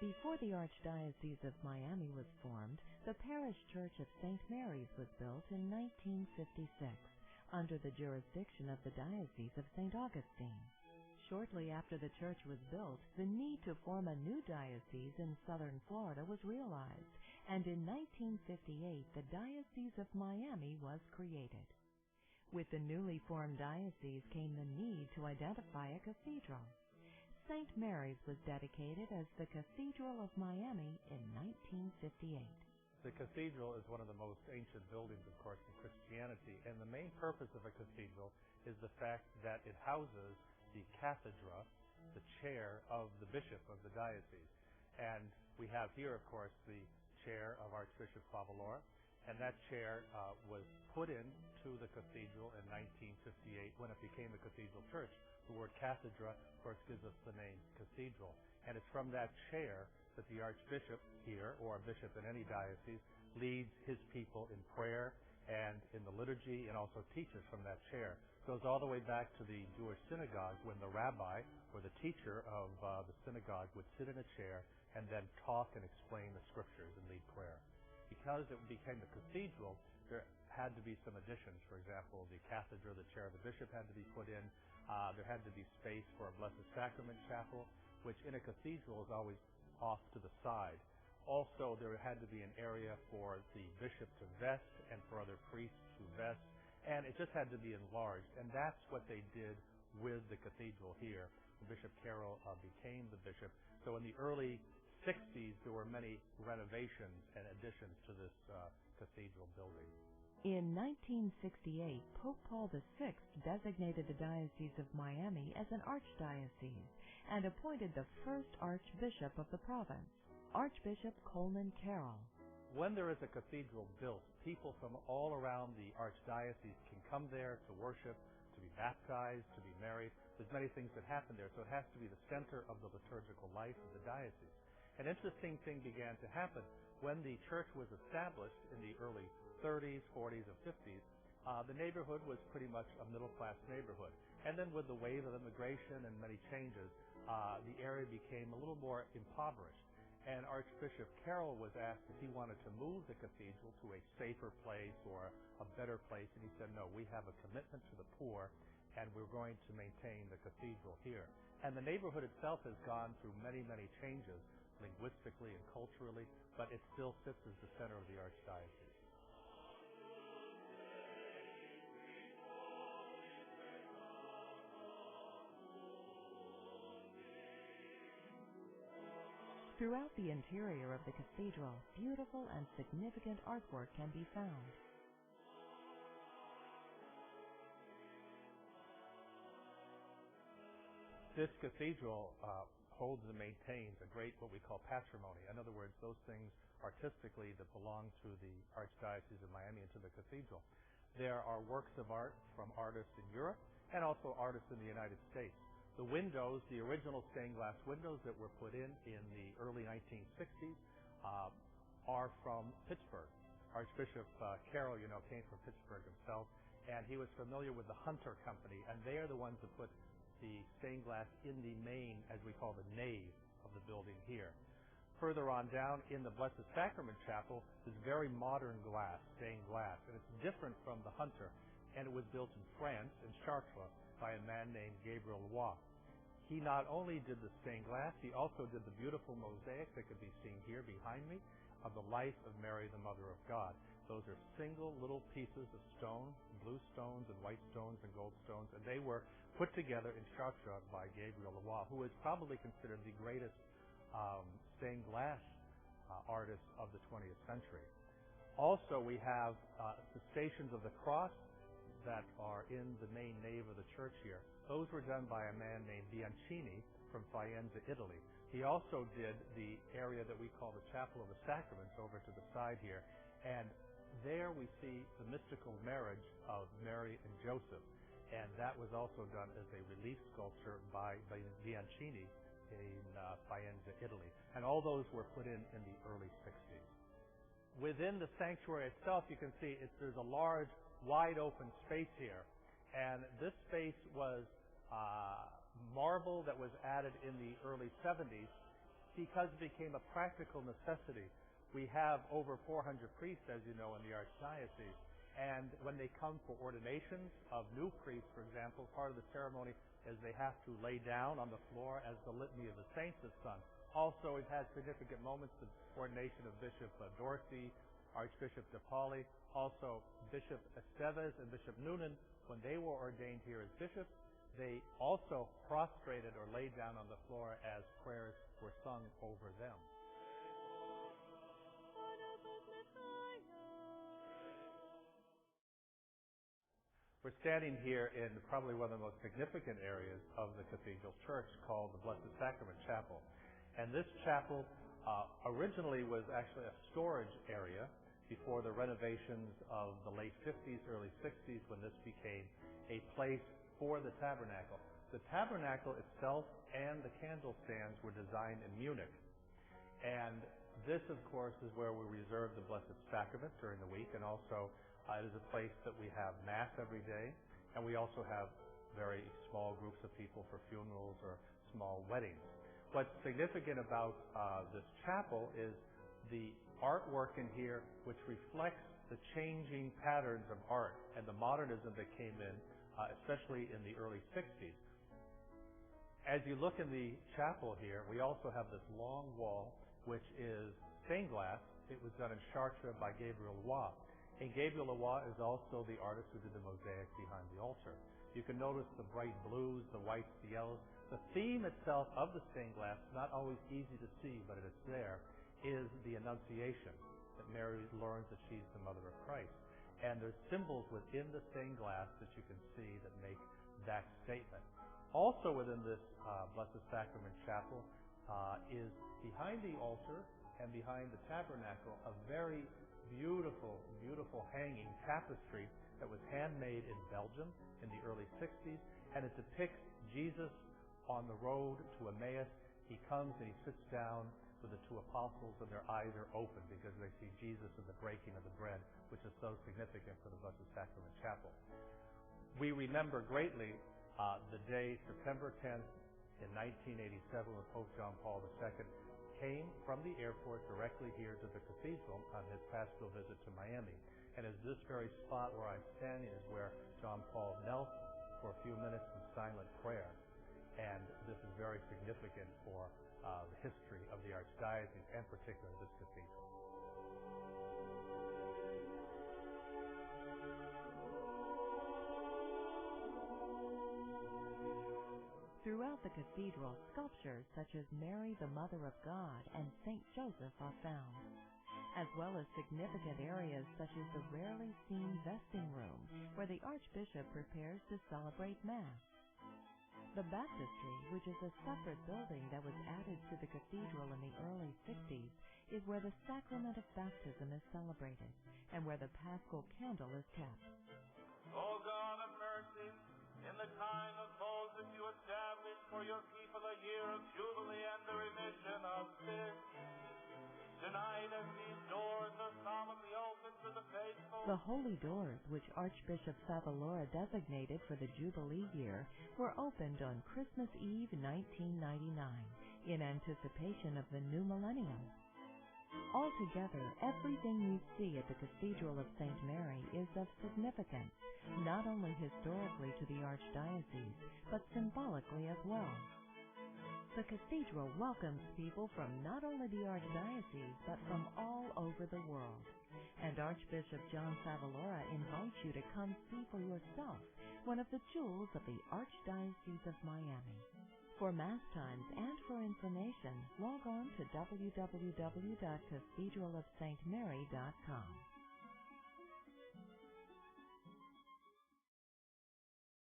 Before the Archdiocese of Miami was formed, the parish church of St. Mary's was built in 1956 under the jurisdiction of the Diocese of St. Augustine. Shortly after the church was built, the need to form a new diocese in southern Florida was realized, and in 1958 the Diocese of Miami was created. With the newly formed diocese came the need to identify a cathedral. St. Mary's was dedicated as the Cathedral of Miami in 1958. The cathedral is one of the most ancient buildings, of course, in Christianity, and the main purpose of a cathedral is the fact that it houses the cathedra, the chair of the bishop of the diocese. And we have here, of course, the chair of Archbishop Favalora, and that chair was put into the cathedral in 1958 when it became a cathedral church. The word cathedra, of course, gives us the name cathedral. And it's from that chair that the archbishop here, or a bishop in any diocese, leads his people in prayer and in the liturgy, and also teaches from that chair. It goes all the way back to the Jewish synagogue when the rabbi or the teacher of the synagogue would sit in a chair and then talk and explain the scriptures and lead prayer. Because it became a cathedral, there had to be some additions. For example, the cathedra, the chair of the bishop, had to be put in. There had to be space for a Blessed Sacrament chapel, which in a cathedral is always off to the side. Also, there had to be an area for the bishop to vest and for other priests to vest, and it just had to be enlarged, and that's what they did with the cathedral here. Bishop Carroll became the bishop. So in the early 60s, there were many renovations and additions to this cathedral building. In 1968, Pope Paul VI designated the Diocese of Miami as an archdiocese and appointed the first archbishop of the province, Archbishop Coleman Carroll. When there is a cathedral built, people from all around the archdiocese can come there to worship, to be baptized, to be married. There's many things that happen there, so it has to be the center of the liturgical life of the diocese. An interesting thing began to happen when the church was established in the early 30s, 40s, and 50s. The neighborhood was pretty much a middle-class neighborhood. And then with the wave of immigration and many changes, the area became a little more impoverished. And Archbishop Carroll was asked if he wanted to move the cathedral to a safer place or a better place, and he said, no, we have a commitment to the poor, and we're going to maintain the cathedral here. And the neighborhood itself has gone through many, many changes, linguistically and culturally, but it still sits as the center of the archdiocese. Throughout the interior of the cathedral, beautiful and significant artwork can be found. This cathedral holds and maintains a great, what we call patrimony. In other words, those things artistically that belong to the Archdiocese of Miami and to the cathedral. There are works of art from artists in Europe and also artists in the United States. The windows, the original stained glass windows that were put in the early 1960s, are from Pittsburgh. Archbishop Carroll, came from Pittsburgh himself, and he was familiar with the Hunter Company, and they are the ones that put the stained glass in the main, as we call the nave of the building here. Further on down in the Blessed Sacrament Chapel is very modern glass, stained glass, and it's different from the Hunter, and it was built in France, in Chartres, by a man named Gabriel Roy. He not only did the stained glass, he also did the beautiful mosaic that can be seen here behind me of the life of Mary, the Mother of God. Those are single little pieces of stone, blue stones and white stones and gold stones, and they were put together in Chartres by Gabriel Roy, who is probably considered the greatest stained glass artist of the 20th century. Also, we have the Stations of the Cross that are in the main nave of the church here. Those were done by a man named Bianchini from Faenza, Italy. He also did the area that we call the Chapel of the Sacraments over to the side here, and there we see the mystical marriage of Mary and Joseph, and that was also done as a relief sculpture by Bianchini in Faenza, Italy. And all those were put in the early 60s. Within the sanctuary itself, you can see there's a large, wide open space here, and this space was marble that was added in the early 70s because it became a practical necessity. We have over 400 priests, as you know, in the Archdiocese. And when they come for ordinations of new priests, for example, part of the ceremony is they have to lay down on the floor as the Litany of the Saints is sung. Also, we've had significant moments, the ordination of Bishop Dorsey, Archbishop DePauli, also Bishop Esteves and Bishop Noonan. When they were ordained here as bishops, they also prostrated or laid down on the floor as prayers were sung over them. We're standing here in probably one of the most significant areas of the Cathedral Church called the Blessed Sacrament Chapel. And this chapel originally was actually a storage area before the renovations of the late 50s, early 60s, when this became a place for the tabernacle. The tabernacle itself and the candle stands were designed in Munich. And this, of course, is where we reserve the Blessed Sacrament during the week, and also it is a place that we have Mass every day, and we also have very small groups of people for funerals or small weddings. What's significant about this chapel is the artwork in here, which reflects the changing patterns of art and the modernism that came in, especially in the early 60s. As you look in the chapel here, we also have this long wall, which is stained glass. It was done in Chartres by Gabriel Lois. And Gabriel Lois is also the artist who did the mosaic behind the altar. You can notice the bright blues, the whites, the yellows. The theme itself of the stained glass, not always easy to see, but it is there, is the Annunciation, that Mary learns that she's the mother of Christ. And there's symbols within the stained glass that you can see that make that statement. Also within this Blessed Sacrament Chapel is behind the altar and behind the tabernacle a very beautiful, beautiful hanging tapestry that was handmade in Belgium in the early 60s, and it depicts Jesus on the road to Emmaus. He comes and he sits down with the two apostles, and their eyes are open because they see Jesus in the breaking of the bread, which is so significant for the Blessed Sacrament Chapel. We remember greatly the day, September 10th, in 1987, when Pope John Paul II came from the airport directly here to the cathedral on his pastoral visit to Miami. And as this very spot where I'm standing is where John Paul knelt for a few minutes in silent prayer. And this is very significant for the history of the Archdiocese, and particularly this cathedral. Throughout the cathedral, sculptures such as Mary, the Mother of God, and St. Joseph are found, as well as significant areas such as the rarely seen vesting room, where the Archbishop prepares to celebrate Mass. The baptistry, which is a separate building that was added to the cathedral in the early 60s, is where the sacrament of baptism is celebrated, and where the Paschal candle is kept. O God of mercy, in the time of Moses you established for your people a year of jubilee and the remission of sins. Tonight, as these doors are solemnly opened to the faithful, the holy doors, which Archbishop Savalora designated for the Jubilee year, were opened on Christmas Eve 1999 in anticipation of the new millennium. Altogether, everything you see at the Cathedral of St. Mary is of significance, not only historically to the Archdiocese, but symbolically as well. The cathedral welcomes people from not only the Archdiocese, but from all over the world. And Archbishop John Savalora invites you to come see for yourself one of the jewels of the Archdiocese of Miami. For Mass times and for information, log on to www.cathedralofstmary.com.